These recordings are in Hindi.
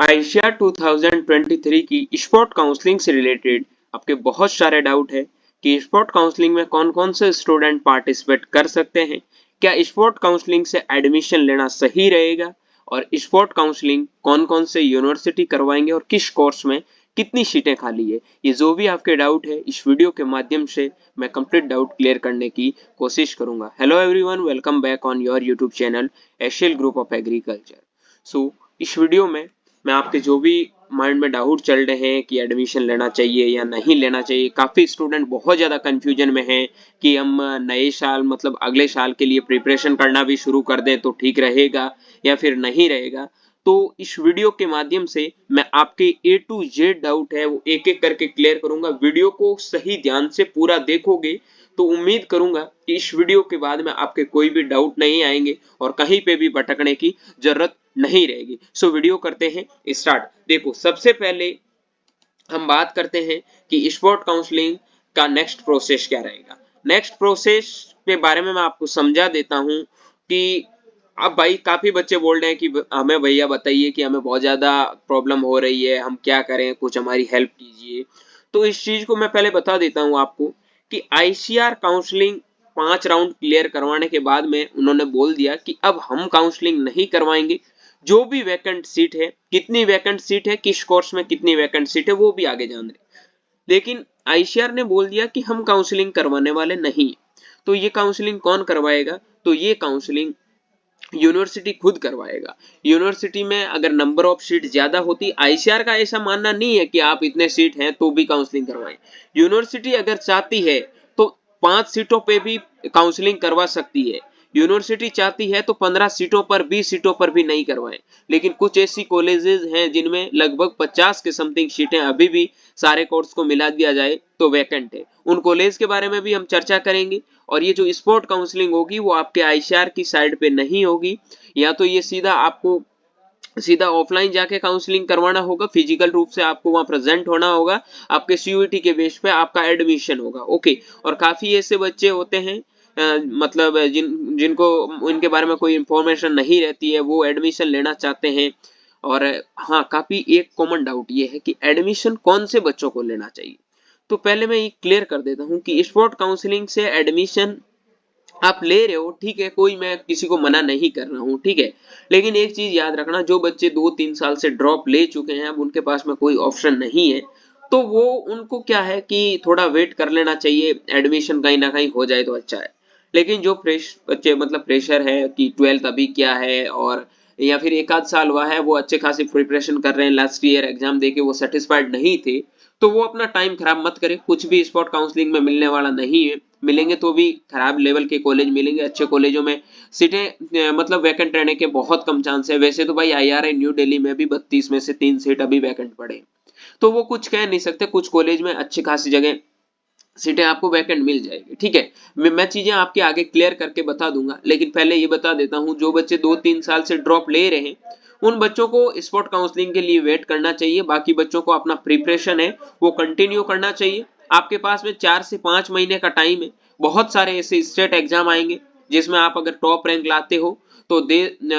आइशिया 2023 की स्पोर्ट काउंसलिंग से रिलेटेड आपके बहुत सारे डाउट है कि स्पोर्ट काउंसलिंग में कौन कौन से स्टूडेंट पार्टिसिपेट कर सकते हैं, क्या स्पोर्ट काउंसलिंग से एडमिशन लेना सही रहेगा और स्पोर्ट काउंसलिंग कौन कौन से यूनिवर्सिटी करवाएंगे और किस कोर्स में कितनी सीटें खाली है। ये जो भी आपके डाउट है इस वीडियो के माध्यम से मैं कंप्लीट डाउट क्लियर करने की कोशिश करूंगा। Hello everyone, welcome back on your YouTube channel Asial group of agriculture. So इस वीडियो में मैं आपके जो भी माइंड में डाउट चल रहे हैं कि एडमिशन लेना चाहिए या नहीं लेना चाहिए, काफ़ी स्टूडेंट बहुत ज़्यादा कंफ्यूजन में हैं कि हम नए साल मतलब अगले साल के लिए प्रिपरेशन करना भी शुरू कर दें तो ठीक रहेगा या फिर नहीं रहेगा। तो इस वीडियो के माध्यम से मैं आपके A to Z डाउट है वो एक एक करके क्लियर करूंगा। वीडियो को सही ध्यान से पूरा देखोगे तो उम्मीद करूंगा कि इस वीडियो के बाद में आपके कोई भी डाउट नहीं आएंगे और कहीं पे भी भटकने की जरूरत नहीं रहेगी। सो वीडियो करते हैं स्टार्ट। देखो, सबसे पहले हम बात करते हैं कि स्पोर्ट काउंसलिंग का नेक्स्ट प्रोसेस क्या रहेगा। नेक्स्ट प्रोसेस के बारे में मैं आपको समझा देता हूं कि अब भाई काफी बच्चे बोल रहे हैं कि हमें भैया बताइए कि हमें बहुत ज्यादा प्रॉब्लम हो रही है, हम क्या करें, कुछ हमारी हेल्प कीजिए। तो इस चीज को मैं पहले बता देता हूं आपको कि आईसीआर काउंसलिंग 5 राउंड क्लियर करवाने के बाद में उन्होंने बोल दिया कि अब हम काउंसलिंग नहीं करवाएंगे। जो भी वैकेंट सीट है, कितनी वैकेंट सीट है, किस कोर्स में कितनी वैकेंट सीट है, वो भी आगे जान रहे। लेकिन आईसीआर ने बोल दिया कि हम काउंसलिंग करवाने वाले नहीं। तो ये काउंसलिंग कौन करवाएगा? तो ये काउंसलिंग यूनिवर्सिटी खुद करवाएगा। यूनिवर्सिटी में अगर नंबर ऑफ सीट ज्यादा होती, आईसीआर का ऐसा मानना नहीं है कि आप इतने सीट हैं तो भी काउंसलिंग करवाएं। यूनिवर्सिटी अगर चाहती है तो 5 सीटों पे भी काउंसलिंग करवा सकती है। यूनिवर्सिटी चाहती है तो 15 सीटों पर, 20 सीटों पर भी नहीं करवाएं। लेकिन कुछ ऐसी कॉलेजेस हैं जिनमें लगभग 50 के समथिंग सीटें अभी भी सारे कोर्स को मिला दिया जाए तो वैकेंट है। उन कॉलेज के बारे में भी हम चर्चा करेंगे। और ये जो स्पोर्ट काउंसलिंग होगी वो आपके आईसीआर की साइड पे नहीं होगी, या तो ये सीधा आपको सीधा ऑफलाइन जाके काउंसलिंग करवाना होगा, फिजिकल रूप से आपको वहां प्रेजेंट होना होगा, आपके सीयूईटी के बेस पे आपका एडमिशन होगा। ओके। और काफी ऐसे बच्चे होते हैं मतलब जिनको इनके बारे में कोई इंफॉर्मेशन नहीं रहती है, वो एडमिशन लेना चाहते हैं। और हाँ, काफी एक कॉमन डाउट ये है कि एडमिशन कौन से बच्चों को लेना चाहिए। तो पहले मैं ये क्लियर कर देता हूँ कि स्पोर्ट काउंसलिंग से एडमिशन आप ले रहे हो, ठीक है, कोई मैं किसी को मना नहीं कर रहा हूँ, ठीक है। लेकिन एक चीज याद रखना, जो बच्चे 2-3 साल से ड्रॉप ले चुके हैं, अब उनके पास में कोई ऑप्शन नहीं है, तो वो उनको क्या है कि थोड़ा वेट कर लेना चाहिए, एडमिशन कहीं ना कहीं हो जाए तो अच्छा है। लेकिन जो फ्रेश बच्चे मतलब प्रेशर है कि 12th अभी क्या है, और या फिर एक आध साल हुआ है, वो अच्छे खासी प्रिपरेशन कर रहे हैं, लास्ट ईयर एग्जाम देके वो सेटिस्फाइड नहीं थे, तो वो अपना टाइम खराब मत करें। कुछ भी स्पॉट काउंसलिंग में मिलने वाला नहीं है, मिलेंगे तो भी खराब लेवल के कॉलेज मिलेंगे। अच्छे कॉलेजों में सीटें मतलब वैकेंट रहने के बहुत कम चांस है। वैसे तो भाई आईआरआई न्यू दिल्ली में भी 32 में से 3 सीट अभी वैकेंट पड़े, तो वो कुछ कह नहीं सकते। कुछ कॉलेज में अच्छी खासी जगह सीटें आपको वैकेंट मिल जाएगी, ठीक है। मैं चीजें आपके आगे क्लियर करके बता दूंगा, लेकिन पहले ये बता देता हूं, जो बच्चे 2-3 साल से ड्रॉप ले रहे हैं उन बच्चों को स्पॉट काउंसलिंग के लिए वेट करना चाहिए। बाकी बच्चों को अपना प्रिपरेशन है वो कंटिन्यू करना चाहिए। आपके पास में 4 से 5 महीने का टाइम है। बहुत सारे ऐसे स्टेट एग्जाम आएंगे जिसमें आप अगर टॉप रैंक लाते हो तो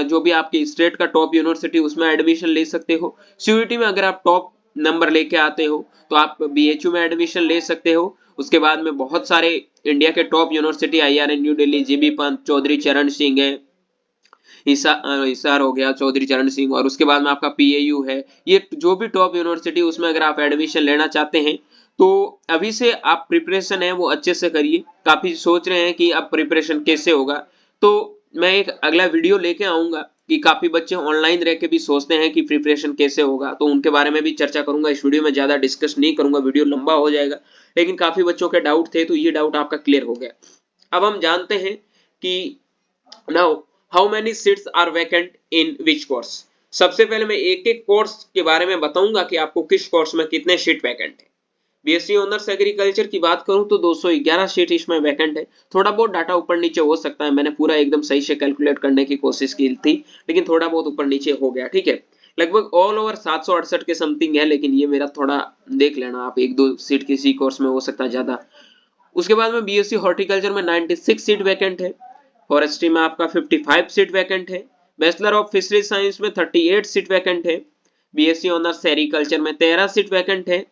जो भी आपके स्टेट का टॉप यूनिवर्सिटी उसमें एडमिशन ले सकते हो। सीयूईटी में अगर आप टॉप नंबर लेके आते हो तो आप बीएचयू में एडमिशन ले सकते हो। उसके बाद में बहुत सारे इंडिया के टॉप यूनिवर्सिटी, आईआरएन न्यू दिल्ली, जीबी पंत, चौधरी चरण सिंह है, हिसार हो गया, चौधरी चरण सिंह, और उसके बाद में आपका पीएयू है। ये जो भी टॉप यूनिवर्सिटी उसमें अगर आप एडमिशन लेना चाहते हैं तो अभी से आप प्रिपरेशन है वो अच्छे से करिए। काफी सोच रहे हैं कि अब प्रिपरेशन कैसे होगा, तो मैं एक अगला वीडियो लेके आऊंगा कि काफी बच्चे ऑनलाइन रह के भी सोचते हैं कि प्रिपरेशन कैसे होगा, तो उनके बारे में भी चर्चा करूंगा। इस वीडियो में ज्यादा डिस्कस नहीं करूंगा, वीडियो लंबा हो जाएगा। लेकिन काफी बच्चों के डाउट थे तो ये डाउट आपका क्लियर हो गया। अब हम जानते हैं कि now how many seats are vacant in which course. सबसे पहले मैं एक एक कोर्स के बारे में बताऊंगा कि आपको किस कोर्स में कितने सीट वैकेंट है। बीएससी ऑनर्स एग्रीकल्चर की बात करूं तो 211 सीट इसमें वैकेंट है। थोड़ा बहुत डाटा ऊपर नीचे हो सकता है, मैंने पूरा एकदम सही से कैलकुलेट करने की कोशिश की थी, लेकिन थोड़ा बहुत ऊपर नीचे हो गया, ठीक है। लगभग ऑल ओवर 768 के समथिंग है, लेकिन ये मेरा थोड़ा देख लेना आप, 1-2 सीट किसी कोर्स में हो सकता है ज्यादा। उसके बाद में बीएससी हॉर्टिकल्चर में 96 सीट वैकेंट है। फॉरेस्ट्री में आपका 55 सीट वैकेंट है। बैचलर ऑफ फिशरीज साइंस में 38 सीट वैकेंट है। बीएससी ऑनर्स सेरिकल्चर में 13 सीट वैकेंट है।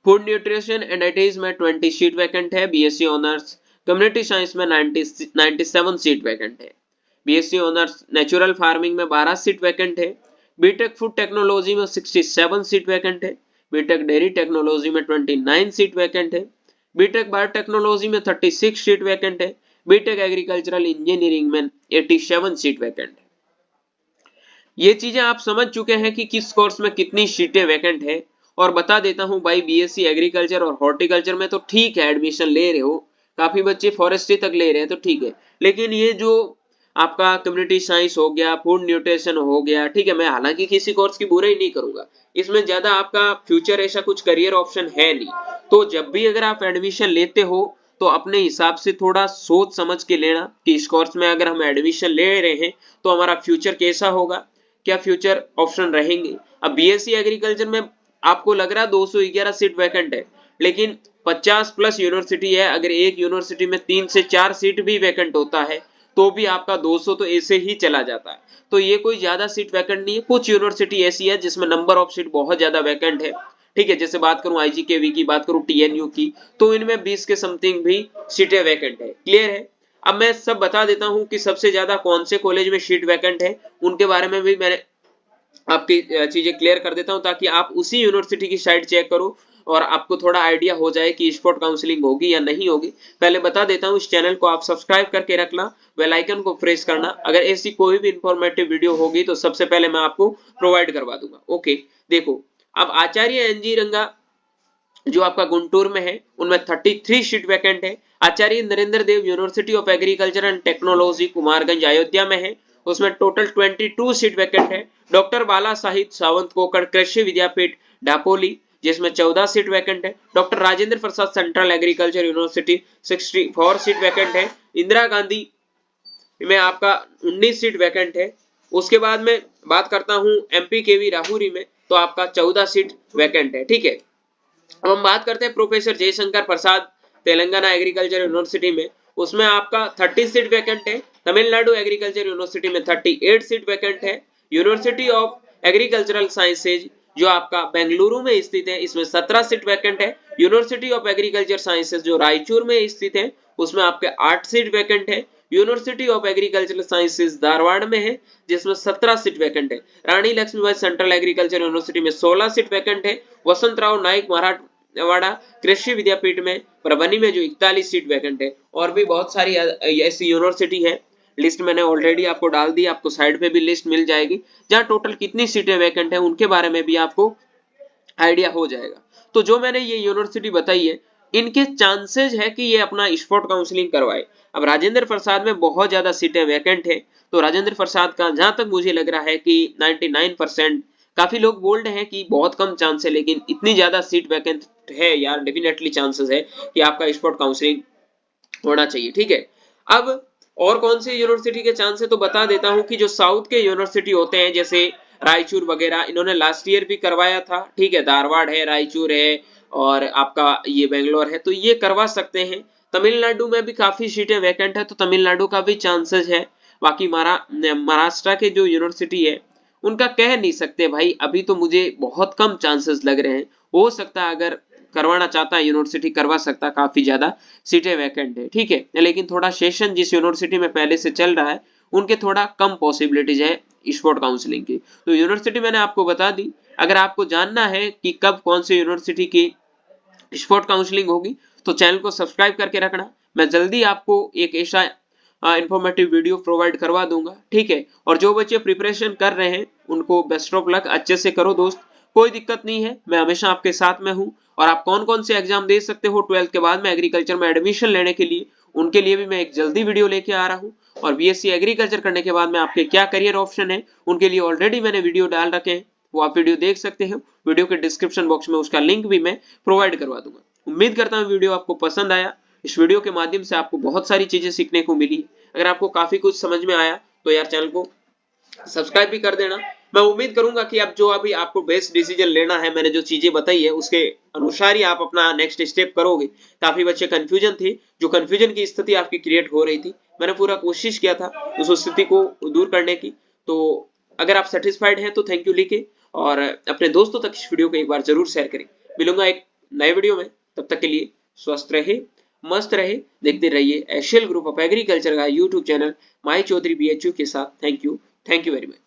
फूड न्यूट्रिशन एंड डाइटिक्स में 20 सीट वैकेंट है। बीएससी ऑनर्स कम्युनिटी साइंस में 97 सीट वैकेंट है। बीएससी ऑनर्स नेचुरल फार्मिंग में 12 सीट वैकेंट है। बीटेक फूड टेक्नोलॉजी में 67 सीट वैकेंट है। बीटेक डेयरी टेक्नोलॉजी में 29 सीट वैकेंट है। बीटेक बायोटेक्नोलॉजी में 36 सीट वैकेंट है। बीटेक एग्रीकल्चरल इंजीनियरिंग में 87 सीट वैकेंट है। ये चीजें आप समझ चुके हैं कि किस कोर्स में कितनी सीटें वैकेंट है। और बता देता हूं भाई, बीएससी एग्रीकल्चर और हॉर्टिकल्चर में तो ठीक है एडमिशन ले रहे हो, काफी बच्चे फॉरेस्ट्री तक ले रहे हैं तो ठीक है, लेकिन ये जो आपका कम्युनिटी साइंस हो गया, फूड न्यूट्रिशन हो गया, ठीक है, मैं हालांकि किसी कोर्स की बुराई नहीं करूंगा, इसमें ज्यादा आपका फ्यूचर ऐसा कुछ करियर ऑप्शन है नहीं। तो जब भी अगर आप एडमिशन लेते हो तो अपने हिसाब से थोड़ा सोच समझ के लेना कि इस कोर्स में अगर हम एडमिशन ले रहे हैं तो हमारा फ्यूचर कैसा होगा, क्या फ्यूचर ऑप्शन रहेंगे। अब बीएससी एग्रीकल्चर में आपको लग रहा है 211 सीट वैकेंट है, लेकिन 50 प्लस यूनिवर्सिटी है, अगर एक यूनिवर्सिटी में 3 से 4 सीट भी वैकेंट होता है तो भी आपका 200 तो ऐसे ही चला जाता है। तो ये कोई ज्यादा सीट वैकेंट नहीं है। कुछ यूनिवर्सिटी ऐसी है जिसमें नंबर ऑफ सीट बहुत ज्यादा वैकेंट है, ठीक है, जैसे बात करूं आईजीकेवी की, बात करूं टीएनयू की, तो इनमें 20 के समथिंग भी सीटें वैकेंट है। क्लियर है। अब मैं सब बता देता हूं कि सबसे ज्यादा कौन से कॉलेज में सीट वैकेंट है, उनके बारे में भी मैंने आपकी चीजें क्लियर कर देता हूं ताकि आप उसी यूनिवर्सिटी की साइट चेक करो और आपको थोड़ा आइडिया हो जाए कि स्पोर्ट काउंसलिंग होगी या नहीं होगी। पहले बता देता हूं, इस चैनल को आप सब्सक्राइब करके रखना, बेल आइकन को प्रेस करना, अगर ऐसी कोई भी इंफॉर्मेटिव वीडियो होगी तो सबसे पहले मैं आपको प्रोवाइड करवा दूंगा। ओके, देखो, अब आचार्य एनजी रंगा जो आपका गुंटूर में है उनमें 33 सीट वैकेंट है। Acharya Narendra Dev university of agriculture and technology Kumarganj Ayodhya में है, उसमें टोटल 22 सीट वैकेंट है। डॉक्टर बाला साहिब सावंत कोकण कृषि विद्यापीठ डापोली जिसमें 14 सीट वैकेंट है। Doctor Rajendra Prasad central agriculture university 64 seat vacant है। इंदिरा गांधी में आपका 19 सीट वैकेंट है। उसके बाद में बात करता हूं एमपी केवी राहुरी में, तो आपका 14 सीट वैकेंट है। ठीक है, अब हम बात करते हैं professor Jaishankar Prasad Telangana agriculture university में, उसमें आपका 30 सीट वैकेंट है। तमिलनाडु एग्रीकल्चर यूनिवर्सिटी में 38 सीट वैकेंट है। यूनिवर्सिटी ऑफ एग्रीकल्चरल साइंसेज जो आपका बेंगलुरु में स्थित है, इसमें 17 सीट वैकेंट है। यूनिवर्सिटी ऑफ एग्रीकल्चर साइंसेज जो रायचूर में स्थित है, उसमें आपके 8 सीट वैकेंट है। University of agricultural sciences Dharwad में है, जिसमें 17 सीट वैकेंट है। रानी लक्ष्मीबाई सेंट्रल एग्रीकल्चर यूनिवर्सिटी में 16 सीट वैकेंट है। वसंतराव नाइक मराठवाड़ा कृषि विद्यापीठ में परभनी में जो 41 सीट वैकेंट है। और भी बहुत सारी ऐसी यूनिवर्सिटी है, लिस्ट मैंने ऑलरेडी आपको डाल दी, आपको साइड पे भी लिस्ट मिल जाएगी जहां टोटल कितनी सीटें वैकेंट है उनके बारे में भी आपको आइडिया हो जाएगा। तो जो मैंने ये यूनिवर्सिटी बताई है, इनके चांसेस है कि ये अपना स्पोर्ट काउंसलिंग करवाए। अब राजेंद्र प्रसाद में बहुत ज्यादा सीटें वैकेंट है, तो राजेंद्र प्रसाद का जहां तक मुझे लग रहा है कि 99%, काफी लोग बोल्ड हैं कि बहुत कम चांस है, लेकिन इतनी ज्यादा सीट वैकेंट है यार, डेफिनेटली चांसेस है कि आपका स्पोर्ट काउंसलिंग होना चाहिए। ठीक है, अब और कौन से यूनिवर्सिटी के चांस है तो बता देता हूं कि जो साउथ के यूनिवर्सिटी होते हैं जैसे रायचूर वगैरह, इन्होंने लास्ट ईयर भी करवाया था। ठीक है, धारवाड़ है, रायचूर है और आपका ये बेंगलोर है, तो ये करवा सकते हैं। तमिलनाडु में भी काफी सीटें वैकेंट है, तो तमिलनाडु का भी चांसेस है। बाकी महाराष्ट्र के जो यूनिवर्सिटी है उनका कह नहीं सकते भाई, अभी तो मुझे बहुत कम चांसेस लग रहे हैं। हो सकता है अगर करवाना चाहता है यूनिवर्सिटी करवा सकता, काफी ज्यादा सीटें वैकेंट है। ठीक है, लेकिन थोड़ा सेशन जिस यूनिवर्सिटी में पहले से चल रहा है उनके थोड़ा कम पॉसिबिलिटीज है स्पोर्ट काउंसलिंग की। तो यूनिवर्सिटी मैंने आपको बता दी। अगर आपको जानना है कि कब कौन से यूनिवर्सिटी की स्पोर्ट काउंसलिंग होगी तो चैनल को सब्सक्राइब करके रखना, मैं जल्दी आपको एक ऐसा इंफॉर्मेटिव वीडियो प्रोवाइड करवा दूंगा। ठीक है, और जो बच्चे प्रिपरेशन कर रहे हैं उनको बेस्ट ऑफ लक, अच्छे से करो दोस्त, कोई दिक्कत नहीं है, मैं हमेशा आपके साथ में हूं। और आप कौन कौन से एग्जाम दे सकते हो 12th के बाद में एग्रीकल्चर में एडमिशन लेने के लिए, उनके लिए भी मैं एक जल्दी वीडियो लेके आ रहा हूं। और बीएससी एग्रीकल्चर करने के बाद में आपके क्या करियर ऑप्शन है उनके लिए ऑलरेडी मैंने वीडियो डाल रखे हैं, वो आप वीडियो देख सकते हो। वीडियो के डिस्क्रिप्शन बॉक्स में उसका लिंक भी मैं प्रोवाइड करवा दूंगा। उम्मीद करता हूँ वीडियो आपको पसंद आया। इस वीडियो के माध्यम से आपको बहुत सारी चीजें सीखने को मिली। अगर आपको काफी कुछ समझ में आया तो यार चैनल को सब्सक्राइब भी कर देना। मैं उम्मीद करूंगा कि अब जो अभी आपको बेस्ट डिसीजन लेना है, मैंने जो चीजें बताई है उसके अनुसार ही आप अपना नेक्स्ट स्टेप करोगे। काफी बच्चे कंफ्यूजन थे, जो कंफ्यूजन की स्थिति आपकी क्रिएट हो रही थी, मैंने पूरा कोशिश किया था उस स्थिति को दूर करने की। तो अगर आप सेटिस्फाइड हैं तो थैंक यू लिखे, और अपने दोस्तों तक इस वीडियो को एक बार जरूर शेयर करें। मिलूंगा एक नए वीडियो में, तब तक के लिए स्वस्थ रहे, मस्त रहे, देखते रहिए एशियल ग्रुप ऑफ एग्रीकल्चर का यूट्यूब चैनल माई चौधरी BHU के साथ। Thank you very much.